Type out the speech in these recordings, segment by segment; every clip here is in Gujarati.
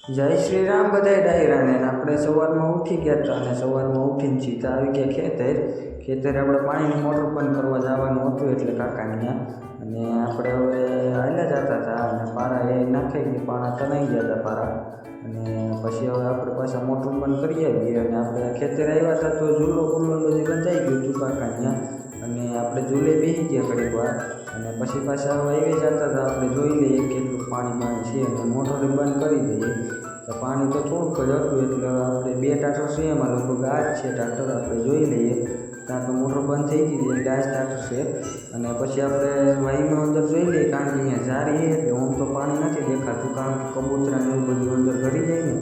જય શ્રી રામ બધાય ડાયરાને આપણે સવારમાં ઉઠી ગયા હતા અને સવારમાં ઉઠીને સીધા આવી ગયા ખેતરે આપણે પાણીની મોટર બંધ કરવા જવાનું હતું એટલે કાકાને ત્યાં અને આપણે હવે હાલ્યા જતા હતા અને પારા એ નાખાઈ ગઈ પાણા તણાઈ ગયા હતા પારા અને પછી હવે આપણે પાછા મોટર બંધ કરી આવીએ અને આપણે ખેતરે આવ્યા હતા તો ઝૂલો ગુલ્લો બધી બંધાઈ ગયું હતું કાકાને ત્યાં અને આપણે ઝૂલે બેસી ગયા ઘડીક વાર અને પછી પાછા હવે આવી જતા હતા આપણે જોઈ લઈએ કેટલું પાણી છે અને મોટર બંધ કરી દઈએ તો પાણી તો થોડુંક જ હતું એટલે આપણે બે ટાટર છે એમાં લગભગ આ જ છે ટાટર આપણે જોઈ લઈએ ત્યાં તો મોટર બંધ થઈ ગઈ એટલે આ જ ટાટર છે અને પછી આપણે વાઈનો અંદર જોઈ લઈએ કારણ કે અહીંયા જારી એટલે આમ તો પાણી નથી દેખાતું કારણ કે કબૂતરાને એવું બધું અંદર ઘડી જાય ને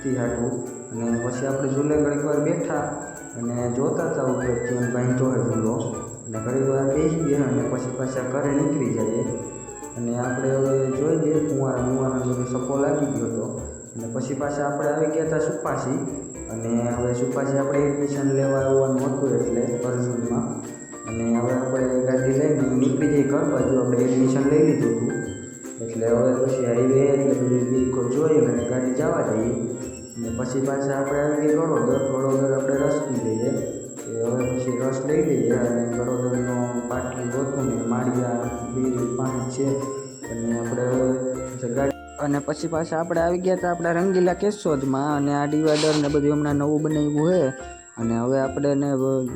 તે હાટું અને પછી આપણે ઝૂલે ઘડીક વાર બેઠા અને જોતા હતા ઉપર કેમ બાંધતો હોય ઝૂલો અને ઘડીક વાર બેસી ગયા અને પછી પાછા ઘરે નીકળી જઈએ અને આપણે હવે જોઈ લઈએ કુંવારા બધો સપો લાગી ગયો હતો અને પછી પાછા આપણે આવી ગયા હતા સુપાસી અને હવે સુપાસી આપણે એડમિશન લેવા આવવાનું હતું એટલે અર્જુનમાં અને હવે આપણે ગાડી લઈને નીકળી જઈએ ઘર બાજુ આપણે એડમિશન લઈ લીધું હતું એટલે હવે પછી હાઈવે એટલે બધી બીકો જોઈએ અને ગાડી જવા દઈએ અને પછી પાછા આપણે આવી ગઈએ ગળોદર આપણે રસ પી લઈએ કે હવે પછી રસ લઈ લઈએ અને ગળોદરનો પાટલી ગોતું ને માળિયા બે પાંચ છે અને આપણે હવે ગાડી અને પછી પાછા આપણે આવી ગયા હતા આપણા રંગીલા કેશોદમાં અને આ ડિવાઈડર ને બધું હમણાં નવું બનાવ્યું છે અને હવે આપણે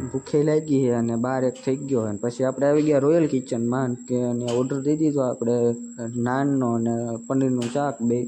ભૂખે લાગી છે અને બાર એક થઈ ગયો અને પછી આપણે આવી ગયા રોયલ કિચનમાં કે ઓર્ડર દઈ દીધો આપણે નાનનો અને પનીરનું શાક બે